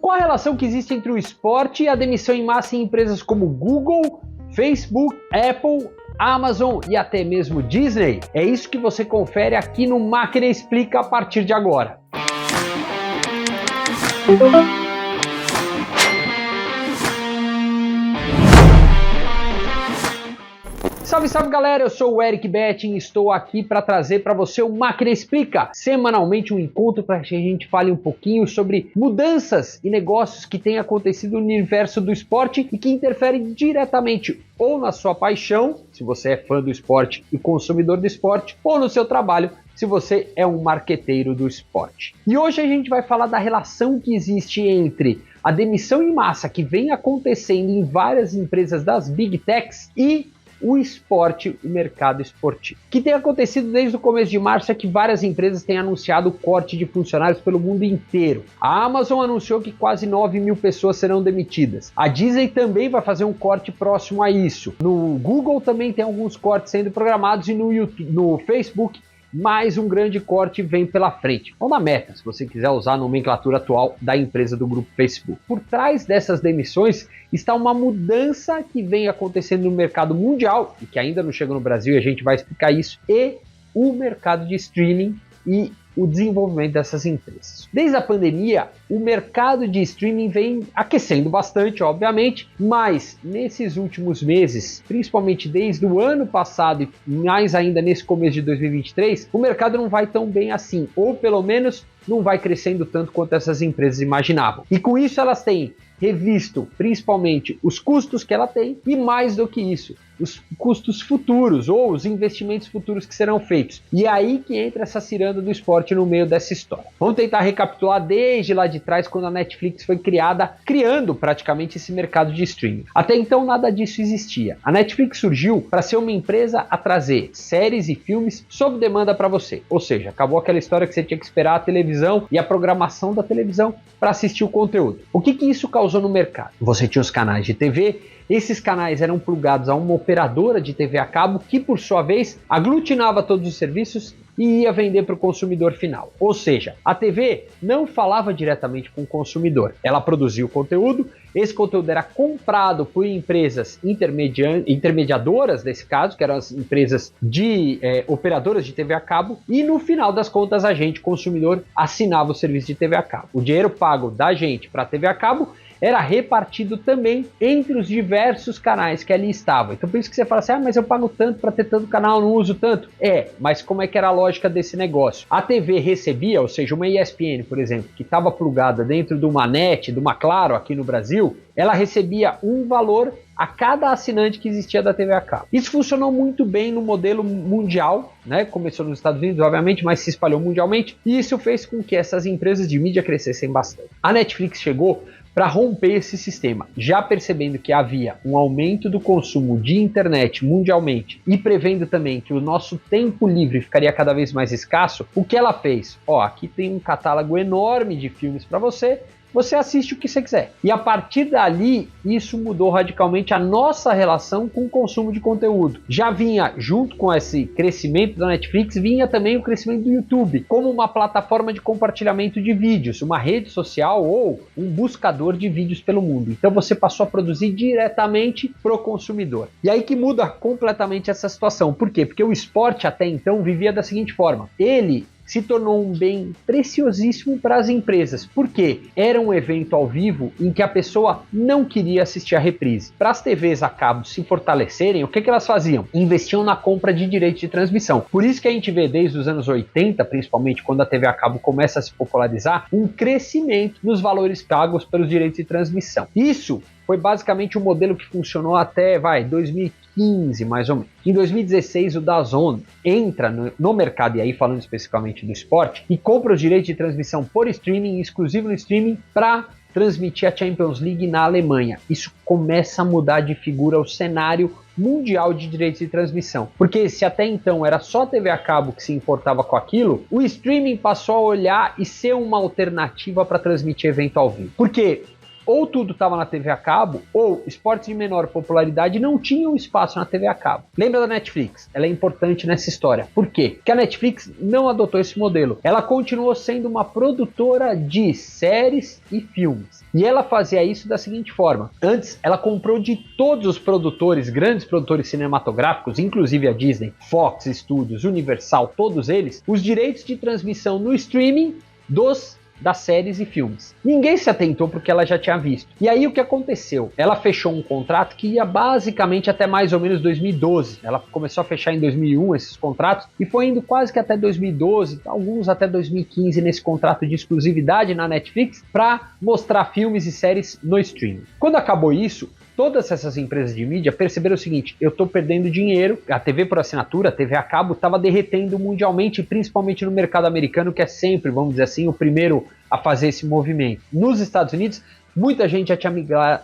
Qual a relação que existe entre o esporte e a demissão em massa em empresas como Google, Facebook, Apple, Amazon e até mesmo Disney? É isso que você confere aqui no Máquina Explica a partir de agora. Salve, salve galera, eu sou o Eric Betting e estou aqui para trazer para você o Máquina Explica, semanalmente um encontro para que a gente fale um pouquinho sobre mudanças e negócios que têm acontecido no universo do esporte e que interferem diretamente ou na sua paixão, se você é fã do esporte e consumidor do esporte, ou no seu trabalho, se você é um marqueteiro do esporte. E hoje a gente vai falar da relação que existe entre a demissão em massa que vem acontecendo em várias empresas das Big Techs e o esporte, o mercado esportivo. O que tem acontecido desde o começo de março é que várias empresas têm anunciado o corte de funcionários pelo mundo inteiro. A Amazon anunciou que quase 9 mil pessoas serão demitidas. A Disney também vai fazer um corte próximo a isso. No Google também tem alguns cortes sendo programados e no Facebook mais um grande corte vem pela frente. Ou na Meta, se você quiser usar a nomenclatura atual da empresa do grupo Facebook. Por trás dessas demissões está uma mudança que vem acontecendo no mercado mundial, e que ainda não chega no Brasil, e a gente vai explicar isso, e o mercado de streaming e o desenvolvimento dessas empresas. Desde a pandemia, o mercado de streaming vem aquecendo bastante, obviamente, mas nesses últimos meses, principalmente desde o ano passado e mais ainda nesse começo de 2023, o mercado não vai tão bem assim, ou pelo menos não vai crescendo tanto quanto essas empresas imaginavam. E com isso elas têm revisto principalmente os custos que ela tem e mais do que isso, os custos futuros ou os investimentos futuros que serão feitos. E é aí que entra essa ciranda do esporte no meio dessa história. Vamos tentar recapitular desde lá de trás, quando a Netflix foi criada, criando praticamente esse mercado de streaming. Até então nada disso existia. A Netflix surgiu para ser uma empresa a trazer séries e filmes sob demanda para você. Ou seja, acabou aquela história que você tinha que esperar a televisão e a programação da televisão para assistir o conteúdo. O que isso causou no mercado? Você tinha os canais de TV. Esses canais eram plugados a uma operadora de TV a cabo que, por sua vez, aglutinava todos os serviços e ia vender para o consumidor final. Ou seja, a TV não falava diretamente com o consumidor. Ela produzia o conteúdo, esse conteúdo era comprado por empresas intermediadoras, nesse caso, que eram as empresas de operadoras de TV a cabo, e no final das contas a gente, consumidor, assinava o serviço de TV a cabo. O dinheiro pago da gente para a TV a cabo era repartido também entre os diversos canais que ali estavam. Então por isso que você fala assim, mas eu pago tanto para ter tanto canal, não uso tanto. Mas como é que era a lógica desse negócio? A TV recebia, ou seja, uma ESPN, por exemplo, que estava plugada dentro de uma NET, de uma Claro aqui no Brasil, ela recebia um valor a cada assinante que existia da TV a cabo. Isso funcionou muito bem no modelo mundial, né? Começou nos Estados Unidos, obviamente, mas se espalhou mundialmente, e isso fez com que essas empresas de mídia crescessem bastante. A Netflix chegou para romper esse sistema, já percebendo que havia um aumento do consumo de internet mundialmente e prevendo também que o nosso tempo livre ficaria cada vez mais escasso. O que ela fez? Aqui tem um catálogo enorme de filmes para você assiste o que você quiser. E a partir dali, isso mudou radicalmente a nossa relação com o consumo de conteúdo. Já vinha, junto com esse crescimento da Netflix, vinha também o crescimento do YouTube, como uma plataforma de compartilhamento de vídeos, uma rede social ou um buscador de vídeos pelo mundo. Então você passou a produzir diretamente para o consumidor. E aí que muda completamente essa situação. Por quê? Porque o esporte até então vivia da seguinte forma. Ele se tornou um bem preciosíssimo para as empresas, porque era um evento ao vivo em que a pessoa não queria assistir a reprise. Para as TVs a cabo se fortalecerem, o que elas faziam? Investiam na compra de direitos de transmissão. Por isso que a gente vê desde os anos 80, principalmente quando a TV a cabo começa a se popularizar, um crescimento nos valores pagos pelos direitos de transmissão. Isso foi basicamente um modelo que funcionou até 2015, mais ou menos. Em 2016, o DAZN entra no mercado, e aí falando especificamente do esporte, e compra os direitos de transmissão por streaming, exclusivo no streaming, para transmitir a Champions League na Alemanha. Isso começa a mudar de figura o cenário mundial de direitos de transmissão. Porque se até então era só a TV a cabo que se importava com aquilo, o streaming passou a olhar e ser uma alternativa para transmitir evento ao vivo. Porque ou tudo estava na TV a cabo, ou esportes de menor popularidade não tinham espaço na TV a cabo. Lembra da Netflix? Ela é importante nessa história. Por quê? Porque a Netflix não adotou esse modelo. Ela continuou sendo uma produtora de séries e filmes. E ela fazia isso da seguinte forma. Antes, ela comprou de todos os produtores, grandes produtores cinematográficos, inclusive a Disney, Fox Studios, Universal, todos eles, os direitos de transmissão no streaming das séries e filmes. Ninguém se atentou porque ela já tinha visto. E aí o que aconteceu? Ela fechou um contrato que ia basicamente até mais ou menos 2012. Ela começou a fechar em 2001 esses contratos e foi indo quase que até 2012, alguns até 2015 nesse contrato de exclusividade na Netflix para mostrar filmes e séries no streaming. Quando acabou isso, todas essas empresas de mídia perceberam o seguinte: eu estou perdendo dinheiro, a TV por assinatura, a TV a cabo, estava derretendo mundialmente, principalmente no mercado americano, que é sempre, vamos dizer assim, o primeiro a fazer esse movimento. Nos Estados Unidos, muita gente já tinha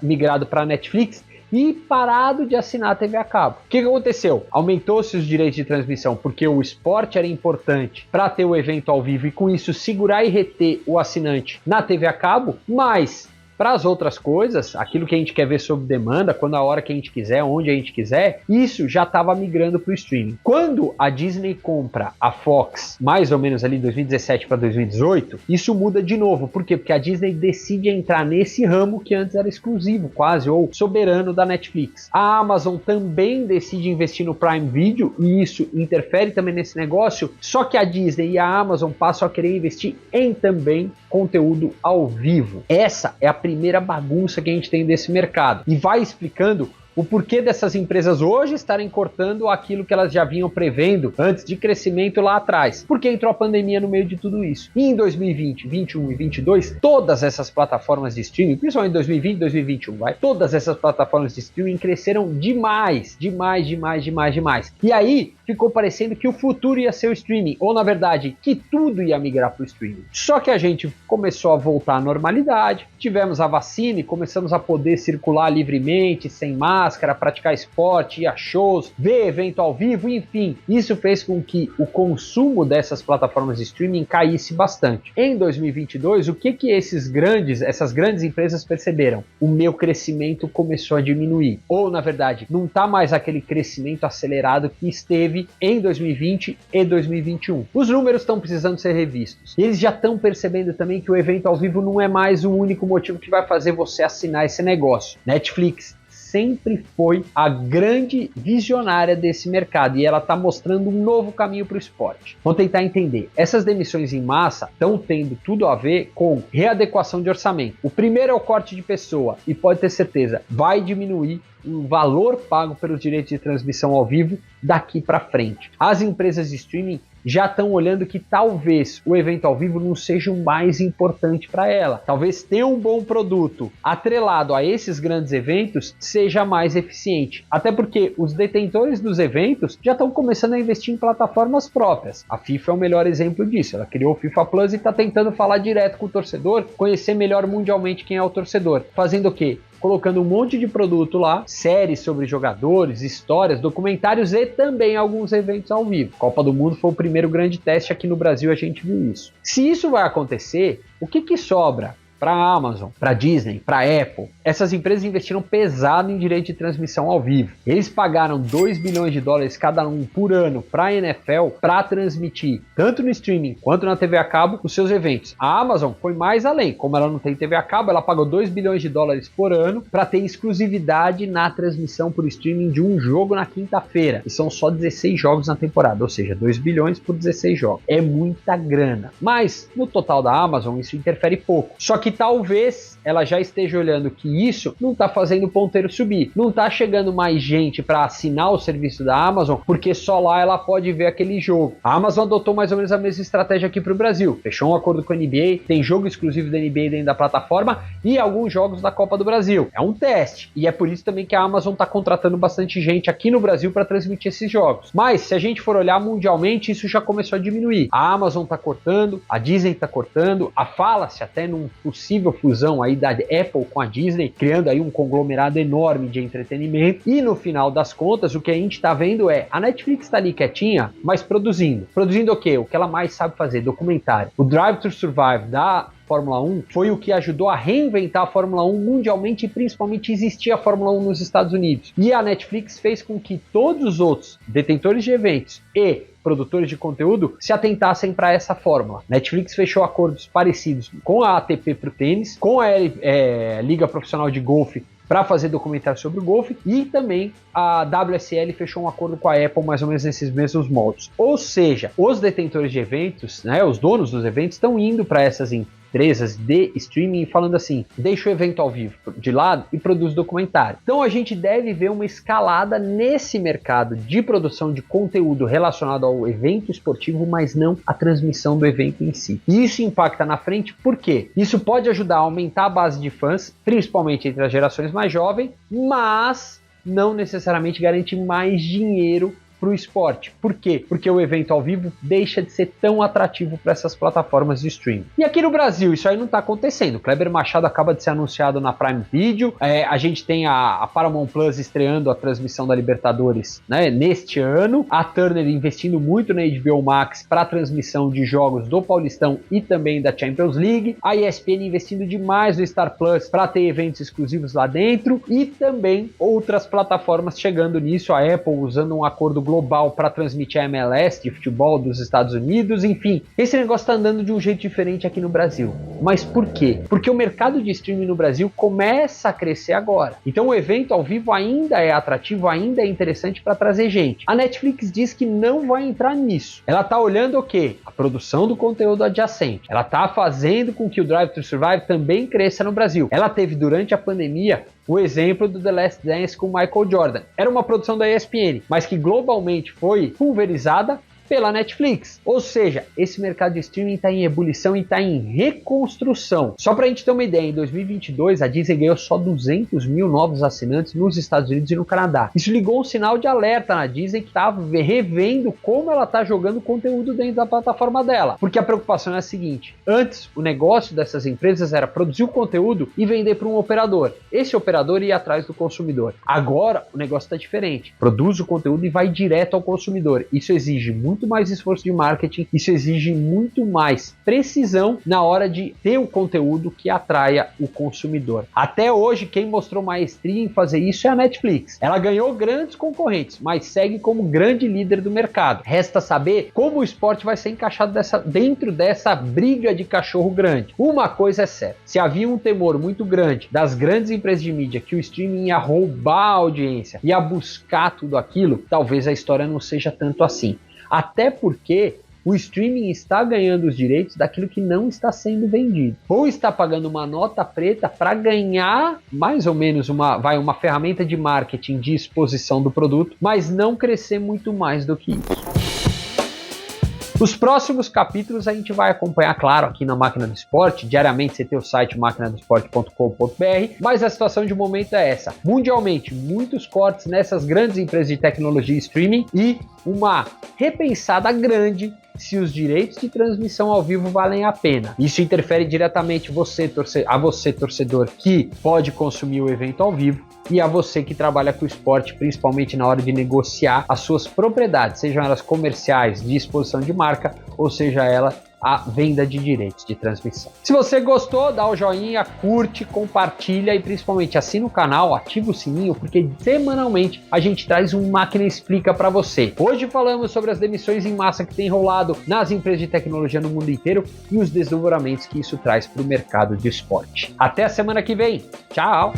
migrado para a Netflix e parado de assinar a TV a cabo. O que aconteceu? Aumentou-se os direitos de transmissão, porque o esporte era importante para ter o evento ao vivo e com isso segurar e reter o assinante na TV a cabo, mas para as outras coisas, aquilo que a gente quer ver sob demanda, quando a hora que a gente quiser, onde a gente quiser, isso já estava migrando para o streaming. Quando a Disney compra a Fox, mais ou menos ali 2017 para 2018, isso muda de novo. Por quê? Porque a Disney decide entrar nesse ramo que antes era exclusivo, quase, ou soberano da Netflix. A Amazon também decide investir no Prime Video e isso interfere também nesse negócio, só que a Disney e a Amazon passam a querer investir em também conteúdo ao vivo. Essa é a primeira bagunça que a gente tem desse mercado e vai explicando o porquê dessas empresas hoje estarem cortando aquilo que elas já vinham prevendo antes de crescimento lá atrás, porque entrou a pandemia no meio de tudo isso. E em 2020, 2021 e 2022, todas essas plataformas de streaming, principalmente 2020 e 2021, todas essas plataformas de streaming cresceram demais. E aí ficou parecendo que o futuro ia ser o streaming, ou na verdade, que tudo ia migrar para o streaming. Só que a gente começou a voltar à normalidade, tivemos a vacina e começamos a poder circular livremente, sem máscara, praticar esporte, ir a shows, ver evento ao vivo, enfim. Isso fez com que o consumo dessas plataformas de streaming caísse bastante. Em 2022, o que essas grandes empresas perceberam? O meu crescimento começou a diminuir. Ou, na verdade, não está mais aquele crescimento acelerado que esteve em 2020 e 2021. Os números estão precisando ser revistos. E eles já estão percebendo também que o evento ao vivo não é mais o único motivo que vai fazer você assinar esse negócio. Netflix sempre foi a grande visionária desse mercado e ela está mostrando um novo caminho para o esporte. Vamos tentar entender. Essas demissões em massa estão tendo tudo a ver com readequação de orçamento. O primeiro é o corte de pessoa e pode ter certeza, vai diminuir o valor pago pelos direitos de transmissão ao vivo daqui para frente. As empresas de streaming já estão olhando que talvez o evento ao vivo não seja o mais importante para ela. Talvez ter um bom produto atrelado a esses grandes eventos seja mais eficiente. Até porque os detentores dos eventos já estão começando a investir em plataformas próprias. A FIFA é o melhor exemplo disso. Ela criou o FIFA Plus e está tentando falar direto com o torcedor, conhecer melhor mundialmente quem é o torcedor. Fazendo o quê? Colocando um monte de produto lá, séries sobre jogadores, histórias, documentários e também alguns eventos ao vivo. Copa do Mundo foi o primeiro grande teste aqui no Brasil, a gente viu isso. Se isso vai acontecer, o que sobra para a Amazon, para a Disney, para a Apple? Essas empresas investiram pesado em direito de transmissão ao vivo. Eles pagaram 2 bilhões de dólares cada um por ano para a NFL para transmitir, tanto no streaming quanto na TV a cabo, os seus eventos. A Amazon foi mais além. Como ela não tem TV a cabo, ela pagou 2 bilhões de dólares por ano para ter exclusividade na transmissão por streaming de um jogo na quinta-feira. E são só 16 jogos na temporada, ou seja, 2 bilhões por 16 jogos. É muita grana. Mas, no total da Amazon, isso interfere pouco. Só que talvez ela já esteja olhando que isso não está fazendo o ponteiro subir. Não está chegando mais gente para assinar o serviço da Amazon, porque só lá ela pode ver aquele jogo. A Amazon adotou mais ou menos a mesma estratégia aqui para o Brasil. Fechou um acordo com a NBA, tem jogo exclusivo da NBA dentro da plataforma e alguns jogos da Copa do Brasil. É um teste. E é por isso também que a Amazon está contratando bastante gente aqui no Brasil para transmitir esses jogos. Mas, se a gente for olhar mundialmente, isso já começou a diminuir. A Amazon está cortando, a Disney está cortando, fala-se até num possível fusão aí da Apple com a Disney, criando aí um conglomerado enorme de entretenimento. E no final das contas, o que a gente está vendo é a Netflix está ali quietinha, mas produzindo. Produzindo o quê? O que ela mais sabe fazer, documentário. O Drive to Survive da Fórmula 1 foi o que ajudou a reinventar a Fórmula 1 mundialmente e principalmente existir a Fórmula 1 nos Estados Unidos. E a Netflix fez com que todos os outros detentores de eventos e produtores de conteúdo se atentassem para essa fórmula. Netflix fechou acordos parecidos com a ATP para o tênis, com a Liga Profissional de Golfe para fazer documentário sobre o golfe, e também a WSL fechou um acordo com a Apple mais ou menos nesses mesmos moldes. Ou seja, os detentores de eventos, né, os donos dos eventos, estão indo para essas empresas de streaming falando assim: deixa o evento ao vivo de lado e produz documentário. Então a gente deve ver uma escalada nesse mercado de produção de conteúdo relacionado ao evento esportivo, mas não a transmissão do evento em si. E isso impacta na frente, por quê? Isso pode ajudar a aumentar a base de fãs, principalmente entre as gerações mais jovens, mas não necessariamente garante mais dinheiro para o esporte. Por quê? Porque o evento ao vivo deixa de ser tão atrativo para essas plataformas de streaming. E aqui no Brasil isso aí não está acontecendo. Kleber Machado acaba de ser anunciado na Prime Video. A gente tem a Paramount Plus estreando a transmissão da Libertadores, né, neste ano. A Turner investindo muito na HBO Max para a transmissão de jogos do Paulistão e também da Champions League. A ESPN investindo demais no Star Plus para ter eventos exclusivos lá dentro. E também outras plataformas chegando nisso. A Apple usando um acordo global para transmitir a MLS de futebol dos Estados Unidos, enfim. Esse negócio está andando de um jeito diferente aqui no Brasil. Mas por quê? Porque o mercado de streaming no Brasil começa a crescer agora. Então o evento ao vivo ainda é atrativo, ainda é interessante para trazer gente. A Netflix diz que não vai entrar nisso. Ela está olhando o quê? A produção do conteúdo adjacente. Ela está fazendo com que o Drive to Survive também cresça no Brasil. Ela teve durante a pandemia o exemplo do The Last Dance com Michael Jordan. Era uma produção da ESPN, mas que globalmente foi pulverizada pela Netflix. Ou seja, esse mercado de streaming está em ebulição e está em reconstrução. Só para a gente ter uma ideia, em 2022 a Disney ganhou só 200 mil novos assinantes nos Estados Unidos e no Canadá. Isso ligou um sinal de alerta na Disney, que estava revendo como ela está jogando conteúdo dentro da plataforma dela. Porque a preocupação é a seguinte: antes o negócio dessas empresas era produzir o conteúdo e vender para um operador. Esse operador ia atrás do consumidor. Agora o negócio está diferente. Produz o conteúdo e vai direto ao consumidor. Isso exige muito mais esforço de marketing, isso exige muito mais precisão na hora de ter o conteúdo que atraia o consumidor. Até hoje, quem mostrou maestria em fazer isso é a Netflix. Ela ganhou grandes concorrentes, mas segue como grande líder do mercado. Resta saber como o esporte vai ser encaixado dentro dessa briga de cachorro grande. Uma coisa é certa: se havia um temor muito grande das grandes empresas de mídia que o streaming ia roubar a audiência, ia buscar tudo aquilo, talvez a história não seja tanto assim. Até porque o streaming está ganhando os direitos daquilo que não está sendo vendido. Ou está pagando uma nota preta para ganhar mais ou menos uma ferramenta de marketing de exposição do produto, mas não crescer muito mais do que isso. Os próximos capítulos a gente vai acompanhar, claro, aqui na Máquina do Esporte. Diariamente você tem o site maquinadoesporte.com.br, mas a situação de momento é essa. Mundialmente, muitos cortes nessas grandes empresas de tecnologia e streaming e uma repensada grande se os direitos de transmissão ao vivo valem a pena. Isso interfere diretamente a você, torcedor, que pode consumir o evento ao vivo, e a você que trabalha com o esporte, principalmente na hora de negociar as suas propriedades, sejam elas comerciais, de exposição de marca, ou seja ela a venda de direitos de transmissão. Se você gostou, dá o joinha, curte, compartilha e principalmente assina o canal, ativa o sininho, porque semanalmente a gente traz um Máquina Explica para você. Hoje falamos sobre as demissões em massa que tem rolado nas empresas de tecnologia no mundo inteiro e os desdobramentos que isso traz para o mercado de esporte. Até a semana que vem. Tchau!